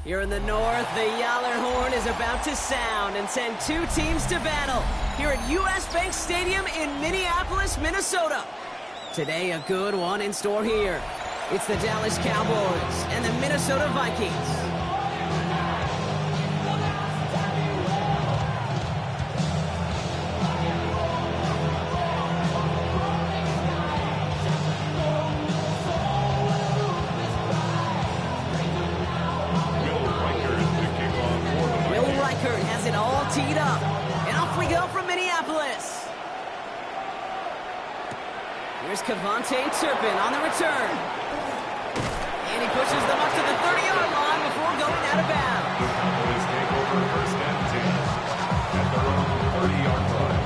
Here in the north, the Yaller horn is about to sound and send two teams to battle here at US Bank Stadium in Minneapolis, Minnesota. Today, a good one in store here. It's the Dallas Cowboys and the Minnesota Vikings. Teed up, and off we go from Minneapolis. Here's Cavante Turpin on the return. And he pushes them up to the 30-yard line before going out of bounds. This take over first and 10 at their own 30-yard line.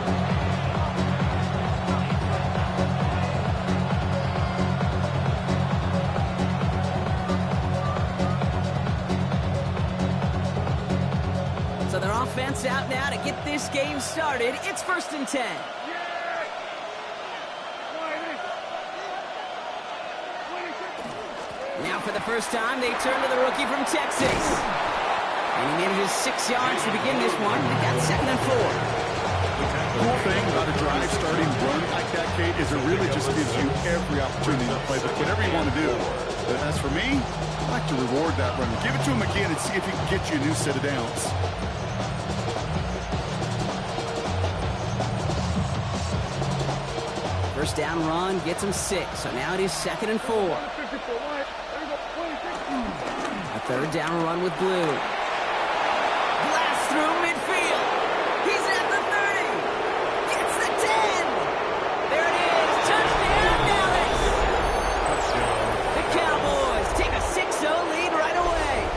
So their offense out now to get this game started. It's 1st and 10. Now for the first time, they turn to the rookie from Texas. And he manages 6 yards to begin this one. They got 2nd and 4. The cool thing about a drive starting run like that, Kate, is it really just gives you every opportunity to play with whatever you want to do. But as for me, I like to reward that run. Give it to him again and see if he can get you a new set of downs. First down run gets him 6, so now it is 2nd and 4. A third down run with Blue. Blast through midfield. He's at the 30. Gets the 10. There it is. Touchdown, Dallas. The Cowboys take a 6-0 lead right away.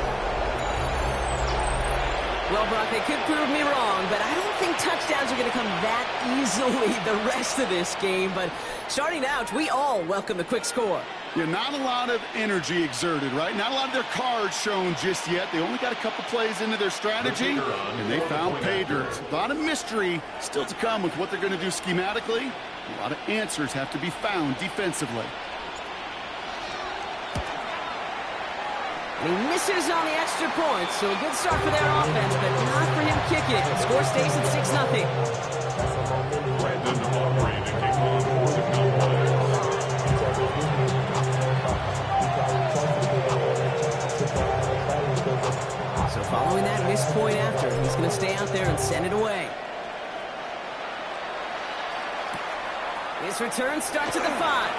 Well, Brock, they could prove me wrong, but I don't think touchdowns are going to come that easily the rest of this game. But starting out, we all welcome the quick score. Yeah, not a lot of energy exerted, right? Not a lot of their cards shown just yet. They only got a couple plays into their strategy, and they found pay dirt. A lot of mystery still to come with what they're going to do schematically. A lot of answers have to be found defensively. And he misses on the extra point, so a good start for their offense, but not for him kicking it. Score stays at 6-0. Brandon Aubrey to kick off for the Cowboys. So following that missed point after, he's going to stay out there and send it away. His return starts at the 5.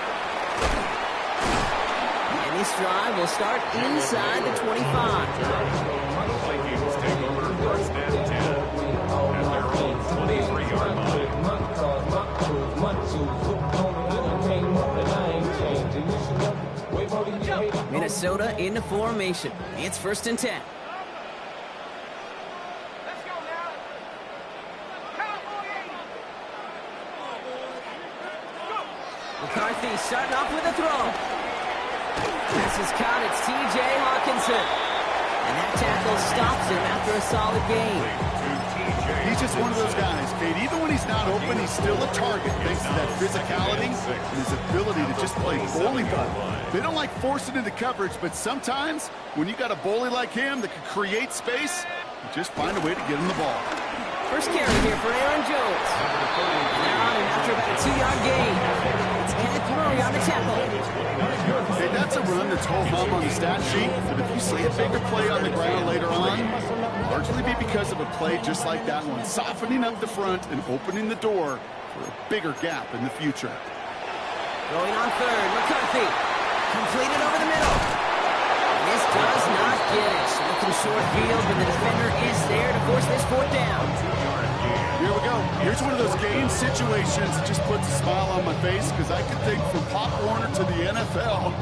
And this drive will start inside the 25. The Vikings take over first and 10 at their own 23-yard line. Minnesota into formation. It's 1st and 10. McCarthy starting off with a throw. Pass is caught. It's T.J. Hawkinson. And that tackle stops him after a solid gain. He's just one of those guys, Kate. Even when he's not open, he's still a target thanks to that physicality and his ability to just play bully ball. They don't like forcing into coverage, but sometimes when you got a bully like him that can create space, you just find a way to get him the ball. First carry here for Aaron Jones. They're on him after about a 2-yard gain. It's Kenneth Murray on the tackle. Hey, that's a run that's ho-hum on the stat sheet, but if you see a bigger play on the ground later on, it'll largely be because of a play just like that one, softening up the front and opening the door for a bigger gap in the future. Going on third, McCarthy. Completed over the middle. This does not get it. Looking short field, but the defender is there to force this 4th down. Here we go. Here's one of those game situations that just puts a smile on my face because I can think from Pop Warner to the NFL,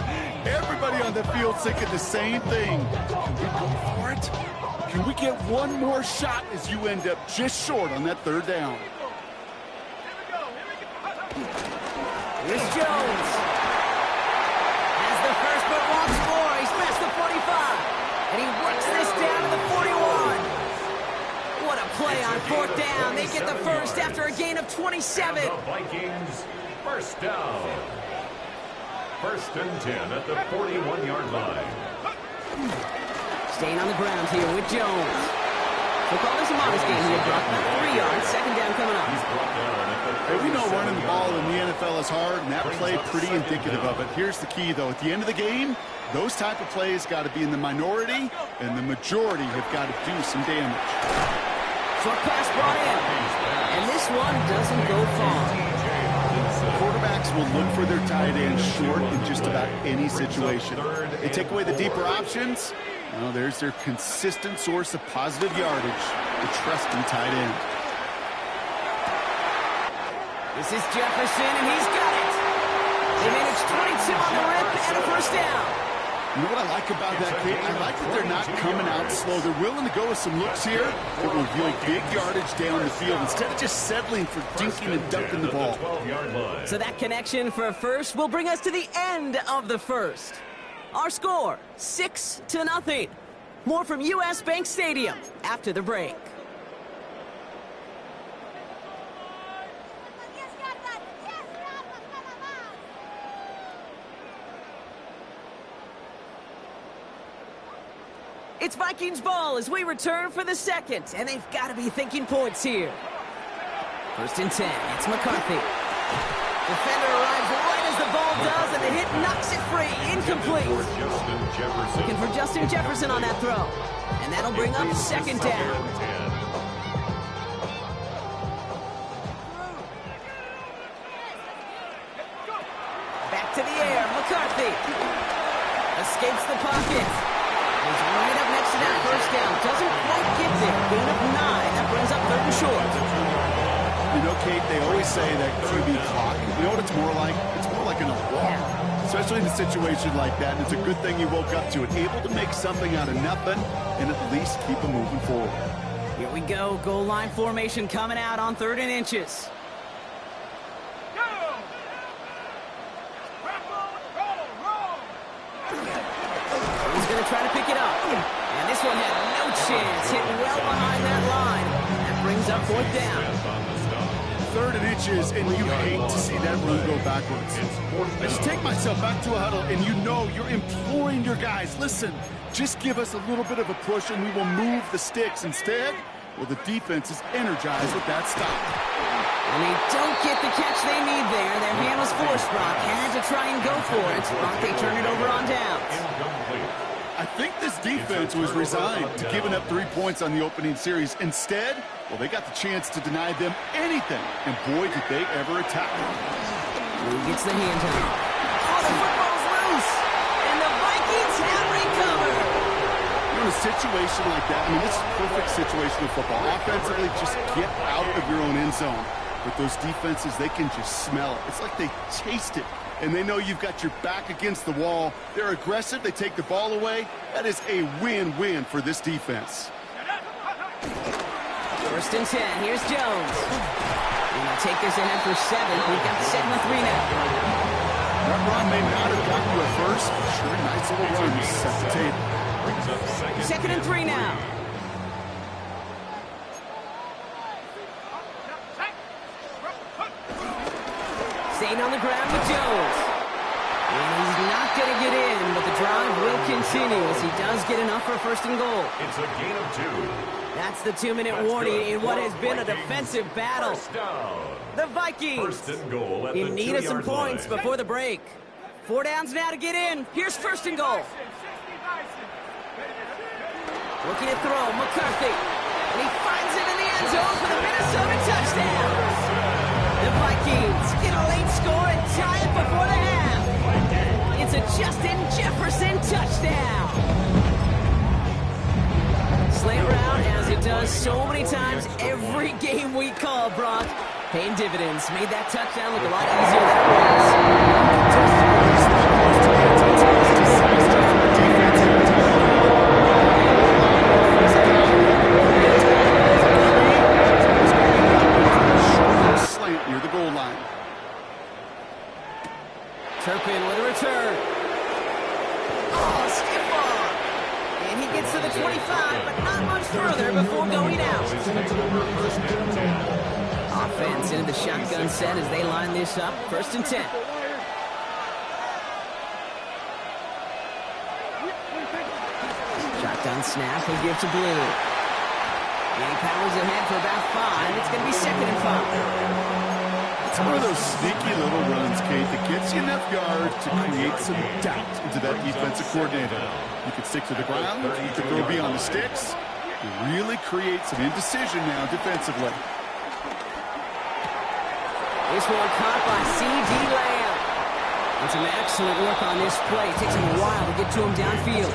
everybody on the field thinking the same thing. Can we go for it? Can we get one more shot as you end up just short on that 3rd down? Here's Jones. Has the first but wants more. He's past the 45. And he works this down to the 41. What a play on 4th down. They get the first after a gain of 27. And the Vikings first down. 1st and 10 at the 41-yard line. Staying on the ground here with Jones. We'll call this a modest game here, Brock. About 3 yards. Second down coming up. Hey, we know running the ball in the NFL is hard, and that play pretty indicative of it. Here's the key, though. At the end of the game, those type of plays got to be in the minority, and the majority have got to do some damage. Short pass brought in. And this one doesn't go far. Quarterbacks will look for their tight end short in just about any situation. They take away the deeper options. Well, there's their consistent source of positive yardage, the trusting tight end. This is Jefferson, and he's got it. They managed 22 on the rip and a first down. You know what I like about that, Kate? I like that they're not coming out slow. They're willing to go with some looks here that will yield big yardage down the field instead of just settling for dinking and dunking the ball. So that connection for a first will bring us to the end of the first. Our score, 6-0. More from U.S. Bank Stadium after the break. It's Vikings ball as we return for the second, and they've got to be thinking points here. First and 10, it's McCarthy. Defender arrives right as the ball does, and the hit knocks it free, incomplete. Looking for Justin Jefferson on that throw, and that'll bring up second down. Back to the air, McCarthy. Escapes the pocket. He's right up next to that first down. Doesn't quite get there. Gain of 9. That brings up third and short. You know, Kate, they always say that QB clock, you know what it's more like? It's more like an alarm, especially in a situation like that. And it's a good thing you woke up to it. Able to make something out of nothing and at least keep them moving forward. Here we go. Goal line formation coming out on 3rd and inches. He's going to try to pick it up. And this one had no chance. Hit well behind that line. That brings up 4th down. 3rd and inches, and you hate to see that run go backwards. I just take myself back to a huddle, and you know you're imploring your guys, listen, just give us a little bit of a push, and we will move the sticks. Instead, well, the defense is energized with that stop. And they don't get the catch they need there. Their hand was forced, Brock. Had to try and go for it. Brock, they turn it over on downs. I think this defense was resigned to giving up 3 points on the opening series. Instead, well, they got the chance to deny them anything. And boy, did they ever attack them. Who gets the hand on? Oh, the football's loose. And the Vikings have recovered. You know, in a situation like that, I mean, this is a perfect situation of football. Offensively, just get out of your own end zone. But those defenses, they can just smell it. It's like they taste it. And they know you've got your back against the wall. They're aggressive. They take the ball away. That is a win-win for this defense. 1st and 10. Here's Jones. Gonna take this ahead for 7. We've got 2nd and 3 now. That run may not have gotten you a first. Sure, nice little run to set the table. 2nd and 3 now. Staying on the ground with Jones. And he's not going to get in, but the drive will continue as he does get enough for 1st and goal. It's a gain of 2. That's the 2-minute warning in what has been a defensive battle. The Vikings 1st and goal at in the need of some 2-yard points line. before the break. 4 downs now to get in. Here's 1st and goal. Looking to throw, McCarthy. And he finds it in the end zone for the Minnesota touchdown. The Vikings get a late score and tie it before the half. It's a Justin Jefferson touchdown. Slant route, as it does so many times every game we call, Brock. Paying dividends. Made that touchdown look a lot easier than it was. Slant near the goal line. Turpin with a return. Oh, stiff arm. And he gets to the 25, but not much further before going out. Offense into the shotgun set as they line this up. 1st and 10. Shotgun snap, he'll give to Blue. And he powers ahead for about 5. It's going to be 2nd and 5. It's one of those sneaky little runs, Kate, that gets you enough yards to create some doubt into that defensive coordinator. You can stick to the ground, you can throw beyond the sticks. You really create some indecision now defensively. This one caught by C.D. Lamb. And some excellent work on this play. It takes him a while to get to him downfield.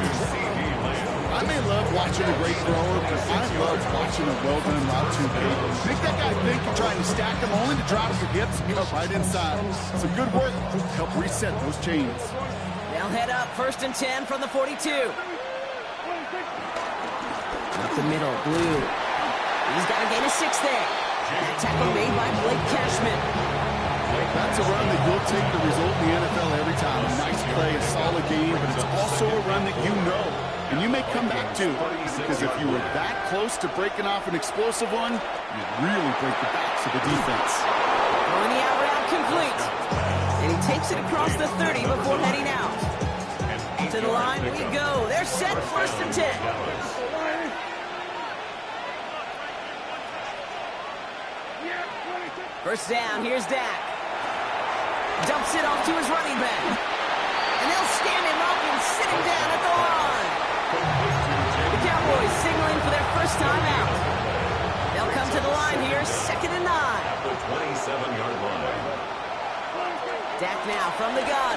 I may love watching a great thrower, but I love watching a well-done route to Kate. Make that guy think you're trying to stack him only to drop your hips and cut right inside. Some good work to help reset those chains. They'll head up 1st and 10 from the 42. Up the middle, Blue. He's got to gain a 6 there. That tackle made by Blake Cashman. That's a run that you'll take the result in the NFL every time. A nice play, a solid game, but it's also a run that you know. And you may come back to, because if you were that close to breaking off an explosive one, you'd really break the backs of the defense. Throwing the out route complete. And he takes it across the 30 before heading out. To the line we go. They're set 1st and 10. First down, here's Dak. Dumps it off to his running back. And they'll stand him up and sit him down at the line. The Cowboys signaling for their first time out. They'll come to the line here, 2nd and 9. At the 27-yard line. Dak now from the gun.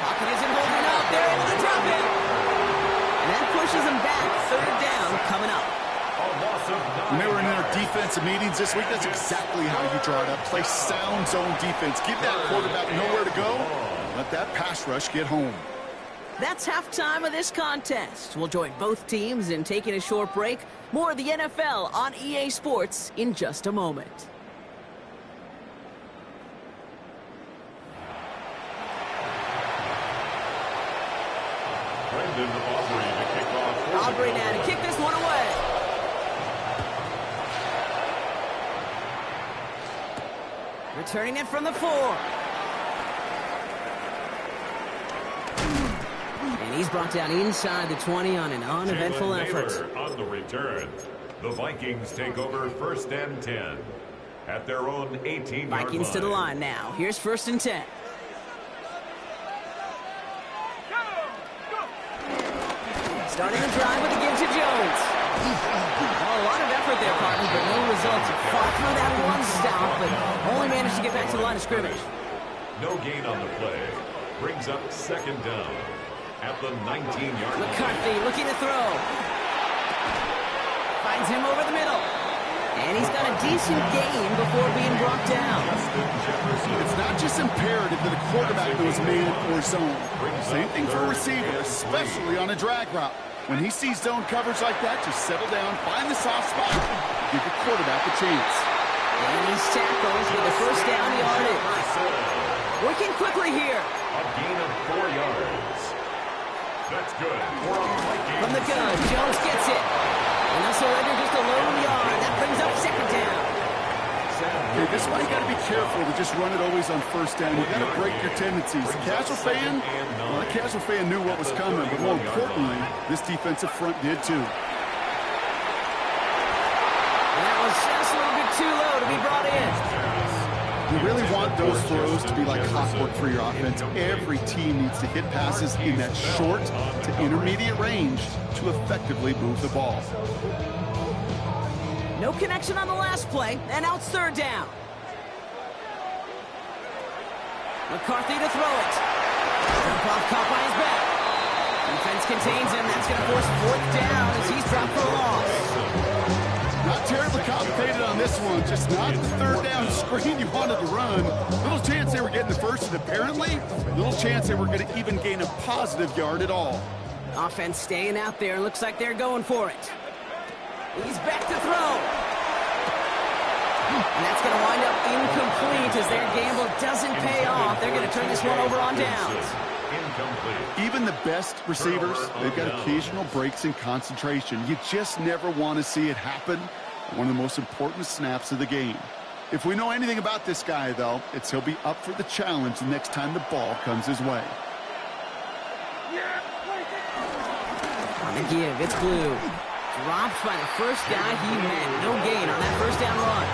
Pocket isn't holding up. They're able to drop it. And that pushes them back. 3rd down coming up. When they were in their defensive meetings this week, that's exactly how you draw it up. Play sound zone defense. Give that quarterback nowhere to go. Let that pass rush get home. That's halftime of this contest. We'll join both teams in taking a short break. More of the NFL on EA Sports in just a moment. Brendan Aubrey to kick off. Aubrey now to kick this one away. Returning it from the 4. And he's brought down inside the 20 on an uneventful Jalen effort. Naylor on the return. The Vikings take over 1st and 10 at their own 18-yard line. Vikings to the line now. Here's 1st and 10. Starting the drive with a give to Jones. Oh, a lot of effort there, partner, but no results. Fought through that one stop, but only managed to get back to the line of scrimmage. No gain on the play. Brings up 2nd down at the 19-yard line. McCarthy looking to throw. Finds him over the middle. And he's got a decent gain before being brought down. It's not just imperative that a quarterback knows man or zone. Same thing for a receiver, especially on a drag route. When he sees zone coverage like that, just settle down, find the soft spot, give the quarterback a chance. And he's tackled with the 1st down yardage. Working quickly here. A gain of 4 yards. That's good. From the gun, Jones gets it. And they'll surrender just a lone yard. That brings up 2nd down. Okay, this is why you got to be careful to just run it always on 1st down. You got to break your tendencies. The casual fan, well, the casual fan knew what was coming, but more importantly, this defensive front did too. And that was just a little bit too low to be brought in. You really want those throws to be like clockwork for your offense. Every team needs to hit passes in that short to intermediate range to effectively move the ball. No connection on the last play, and now it's 3rd down. McCarthy to throw it. Jump off, caught by his back. Defense contains him. That's going to force 4th down as he's dropped for a loss. Not terribly complicated on this one. Just not the 3rd down screen you wanted to run. Little chance they were getting the first, and apparently, little chance they were going to even gain a positive yard at all. Offense staying out there. Looks like they're going for it. He's back to throw. And that's going to wind up incomplete as their gamble doesn't pay off. They're going to turn this one over on downs. Even the best receivers, they've got occasional breaks in concentration. You just never want to see it happen on one of the most important snaps of the game. If we know anything about this guy, though, it's he'll be up for the challenge the next time the ball comes his way. On the give, it's Blue. Dropped by the first guy he met. No gain on that first down run.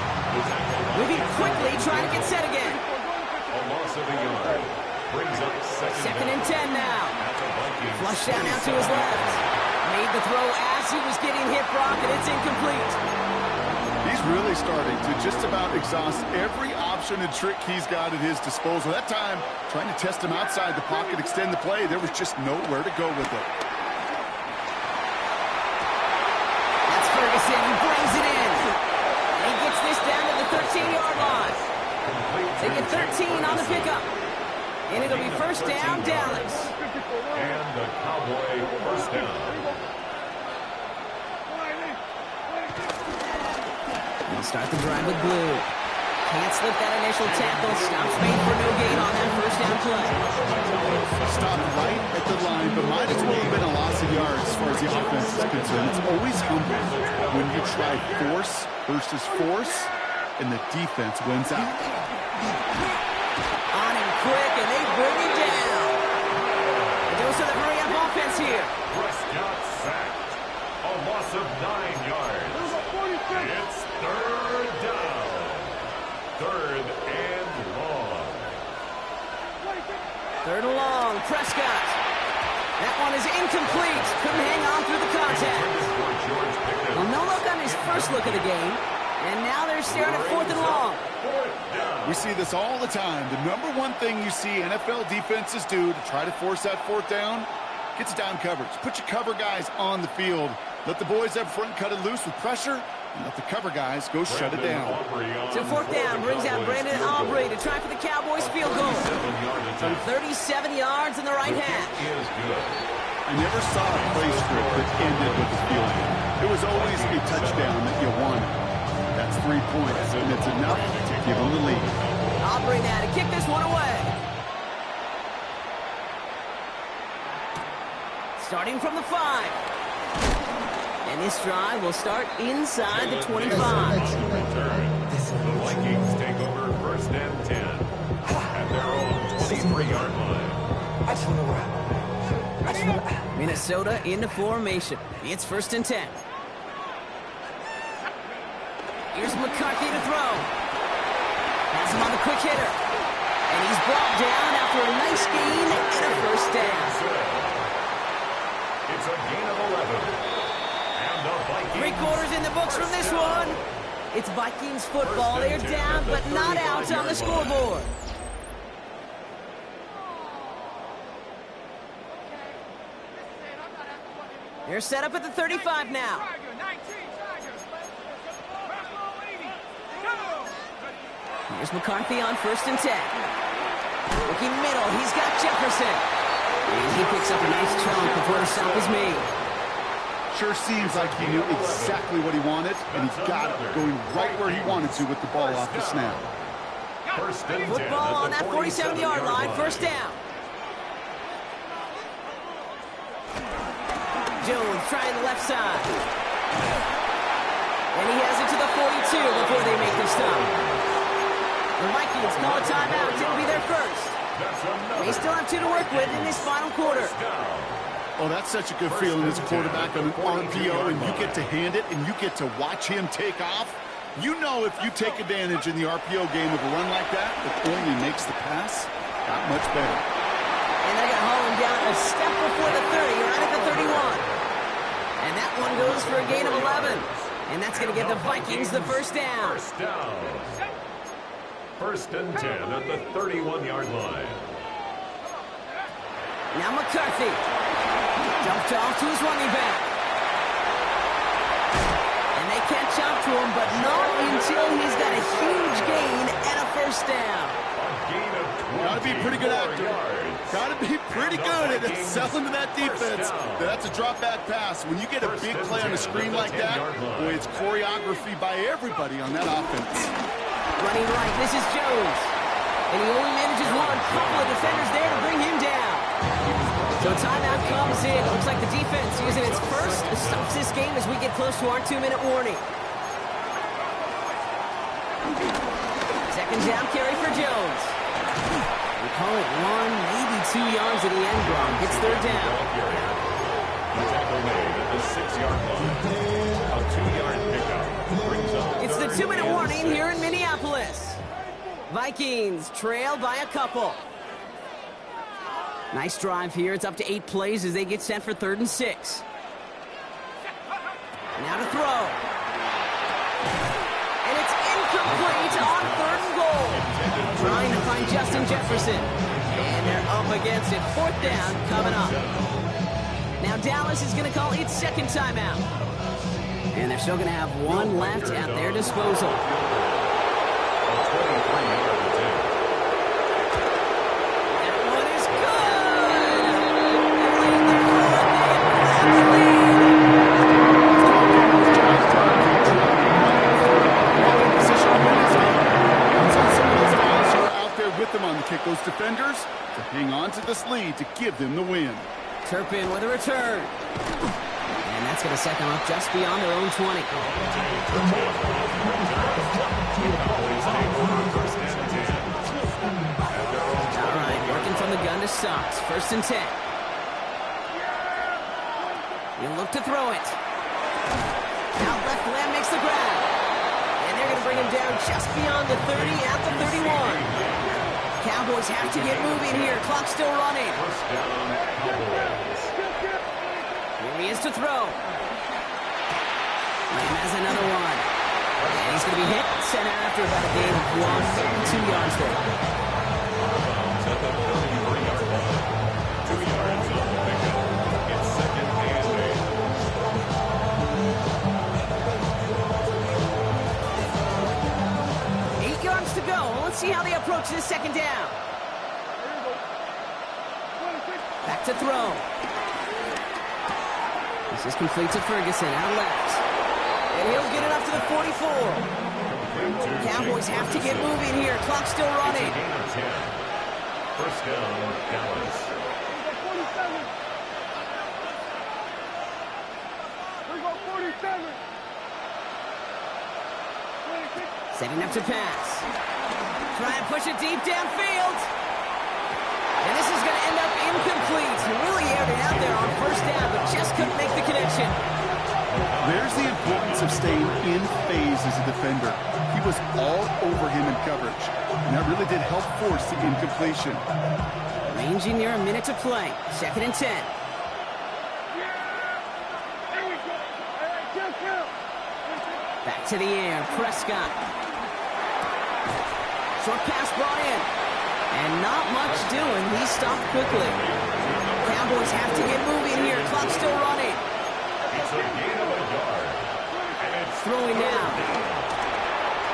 Moving quickly, trying to get set again. A loss of a yard. Brings up Second and 10 now. Flush down out to his left. Made the throw as he was getting hit, Brock, and it's incomplete. He's really starting to just about exhaust every option and trick he's got at his disposal. That time, trying to test him outside the pocket, extend the play, there was just nowhere to go with it. That's Ferguson, who brings it in. And he gets this down to the 13-yard line. They get 13 on the pickup. And it'll be first down, Dallas. And the Cowboy first down. They'll start the drive with Blue. Can't slip that initial tackle. Stops made for no gain on that first down play. Stopped right at the line, but might as well have been a loss of yards as far as the offense is concerned. It's always humbling when you try force versus force, and the defense wins out. On him quick, and they bring him down. It goes to the hurry-up offense here. Prescott sacked. A loss of 9 yards. It's third down. Third and long. Third and long, Prescott. That one is incomplete. Couldn't hang on through the contact. Well, no look on his first look of the game. And now they're staring at fourth and long. We see this all the time. The number one thing you see NFL defenses do to try to force that fourth down, gets down coverage. Put your cover guys on the field. Let the boys up front cut it loose with pressure, and let the cover guys go shut it down. So fourth down brings out Brandon Aubrey to try for the Cowboys field goal. From 37 yards in the right half. I never saw a play script that ended with a field goal. It was always a touchdown that you wanted. That's 3 points, and it's enough to give them the lead. Aubrey now to kick this one away. Starting from the 5. And this drive will start inside the 25. The Vikings take over first and 10 at their own 23-yard line. Minnesota into formation. It's first and 10. Here's McCarthy to throw. Pass him on the quick hitter. And he's brought down after a nice gain and a first down. It's a gain of 11. And the Vikings. 3 quarters in the books from this one. It's Vikings football. They're down, but not out on the scoreboard. They're set up at the 35 now. Here's McCarthy on first and 10. Looking middle, he's got Jefferson. And he picks up a nice chunk before the stop is made. Sure seems like he knew exactly what he wanted, and he got it going right where he wanted to with the ball off the snap. Football on that 47-yard line, first down. Jones trying the left side. And he has it to the 42 before they make the stop. The Vikings call a timeout. It'll be their first. They still have 2 to work with in this final quarter. Oh, that's such a good feeling as a quarterback on an RPO, and you get to hand it, and you get to watch him take off. You know if you take advantage in the RPO game of a run like that, it only makes the pass that much better. And they're going to haul him down a step before the 30, right at the 31. And that one goes for a gain of 11. And that's going to give the Vikings the first down. First and 10 at the 31-yard line. Now McCarthy. Dumped off to his running back. And they catch up to him, but not until he's got a huge gain and a first down. Got to be pretty good actor. Got to be pretty good at selling to that defense. That's a drop back pass. When you get a big play on a screen like that, boy, it's choreography by everybody on that offense. Running right, this is Jones. And he only manages one. Couple of defenders there to bring him down. So timeout comes in. Looks like the defense using its first stops this game as we get close to our 2-minute warning. Second down carry for Jones. We call it 1, maybe 2 yards at the end, Gronk. It's third down. The tackle made 6-yard line. A 2-yard pickup brings up It's the third 2-minute and warning 6. here in Minneapolis. Vikings trail by a couple. Nice drive here. It's up to 8 plays as they get set for 3rd and 6. Now to throw. And it's incomplete on 3rd and goal. Trying to find Justin Jefferson. And they're up against it. 4th down coming up. Now Dallas is going to call its 2nd timeout. And they're still going to have 1 left at their disposal. A 23-yard attempt. That one is good! And they're Position to win this game. It's on some of those guys who are out there with them on the kick. Those defenders to hang on to this lead to give them the win. Turpin with a return. And that's going to set them up just beyond their own 20. Cowboys take over first and 10. At their own All right, working from the gun to Socks. 1st and 10. He'll look to throw it. Now left Lamb makes the grab. And they're going to bring him down just beyond the 30 at the 31. Cowboys have to get moving here. Clock still running. First down, Cowboys. Here he is to throw. Lamb has another one. And he's going to be hit. Sent after about a gain of 2 yards there. At the 33-yard line. 2 yards on the pickup. It's 2nd and 8. 8 yards to go. Let's see how they approach this 2nd down. Back to throw. This is complete to Ferguson out left. And he'll get it up to the 44. Cowboys have to get moving here. Clock still running. gain of 10. First down, Dallas. Setting up to pass. Try and push it deep downfield. And this is going to end up incomplete. He really aired it out there on 1st down, but just couldn't make the connection. There's the importance of staying in phase as a defender. He was all over him in coverage, and that really did help force the incompletion. Ranging near a minute to play. 2nd and 10. Back to the air. Prescott. Short pass brought in. And not much doing. He stopped quickly. Cowboys have to get moving here. Clock still running. It's a gain of a yard. And it's Throwing now.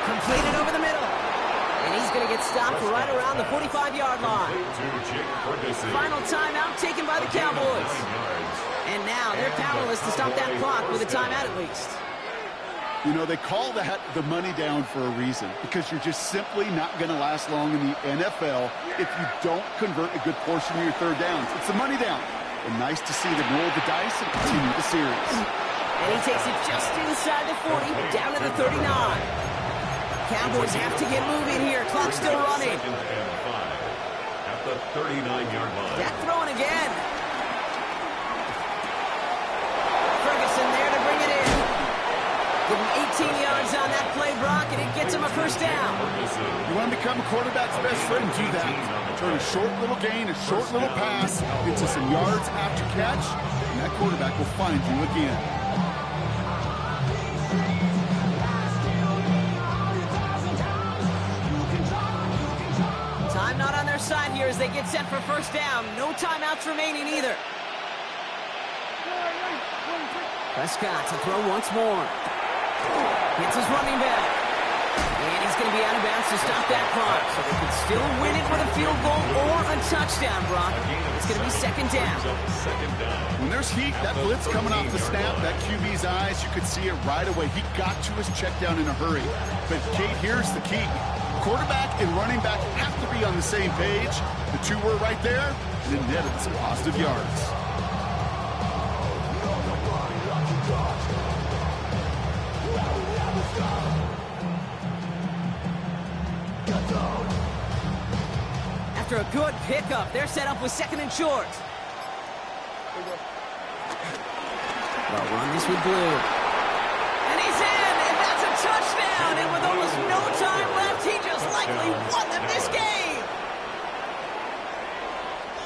Completed over the middle. And he's going to get stopped right around the 45-yard line. to Jake Ferguson. Final timeout taken by the Cowboys. 9 yards. And now they're powerless to stop that clock with a timeout at least. You know, they call that the money down for a reason, because you're just simply not going to last long in the NFL if you don't convert a good portion of your 3rd downs. It's the money down. And nice to see them roll the dice and continue the series. And he takes it just inside the 40, down to the 39. Cowboys have to get moving here. Clock still running. 2nd and 5. At the 39-yard line. Dak throwing again. Ferguson there to bring it in. Give him 18 yards on that play, Brock, and it gets him a 1st down. You want to become a quarterback's best friend, do that. Turn a short little gain, a short little pass into some yards after catch, and that quarterback will find you again. Time not on their side here as they get set for 1st down. No timeouts remaining either. Prescott to throw once more. Hits his running back. And he's going to be out of bounds to stop that clock. So they could still win it with a field goal or a touchdown, Brock. It's going to be 2nd down. When there's heat, that blitz coming off the snap, that QB's eyes, you could see it right away. He got to his check down in a hurry. But, Kate, here's the key. Quarterback and running back have to be on the same page. The two were right there, and it netted some positive yards. After a good pickup, they're set up with 2nd and short. They'll run this with Blue. And he's in, and that's a touchdown. And with almost no time left, he just likely won them this game.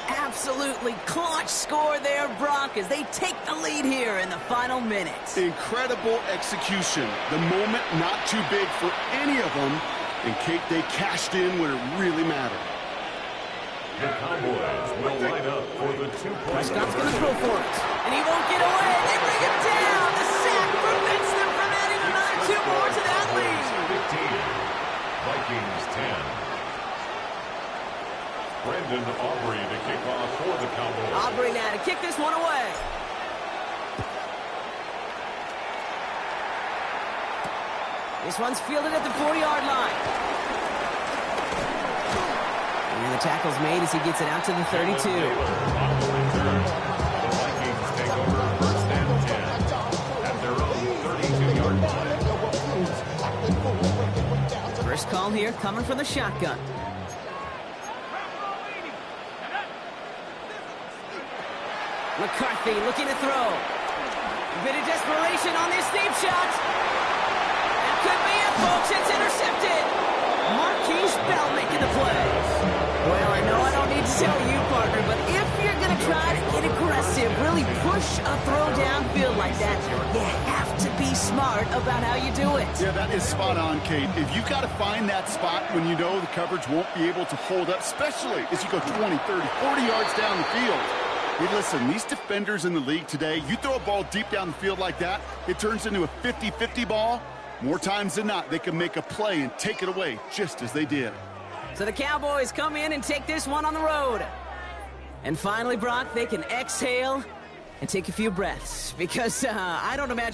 Absolutely clutch score there, Brock, as they take the lead here in the final minutes. Incredible execution. The moment not too big for any of them. And Kate, they cashed in when it really mattered. The Cowboys will line up for the two-point. Prescott's going to throw for it. And he won't get away. They bring him down. The sack prevents them from adding another 2 more to that lead. 15. Vikings 10. Brandon Aubrey to kick off for the Cowboys. Aubrey now to kick this one away. This one's fielded at the 40-yard line. And the tackle's made as he gets it out to the 32. The Vikings take over first and 10 at their own 32-yard line. First call here coming from the shotgun. McCarthy looking to throw. A bit of desperation on this deep shot. That could be it, folks. It's intercepted. Marquise Bell making the play. Well, I know I don't need to tell you, partner, but if you're going to try to get aggressive, really push a throw downfield like that, you have to be smart about how you do it. Yeah, that is spot on, Kate. If you got to find that spot when you know the coverage won't be able to hold up, especially as you go 20, 30, 40 yards down the field. Hey, listen, these defenders in the league today, you throw a ball deep down the field like that, it turns into a 50-50 ball. More times than not, they can make a play and take it away, just as they did. So the Cowboys come in and take this one on the road. And finally, Brock, they can exhale and take a few breaths, because I don't imagine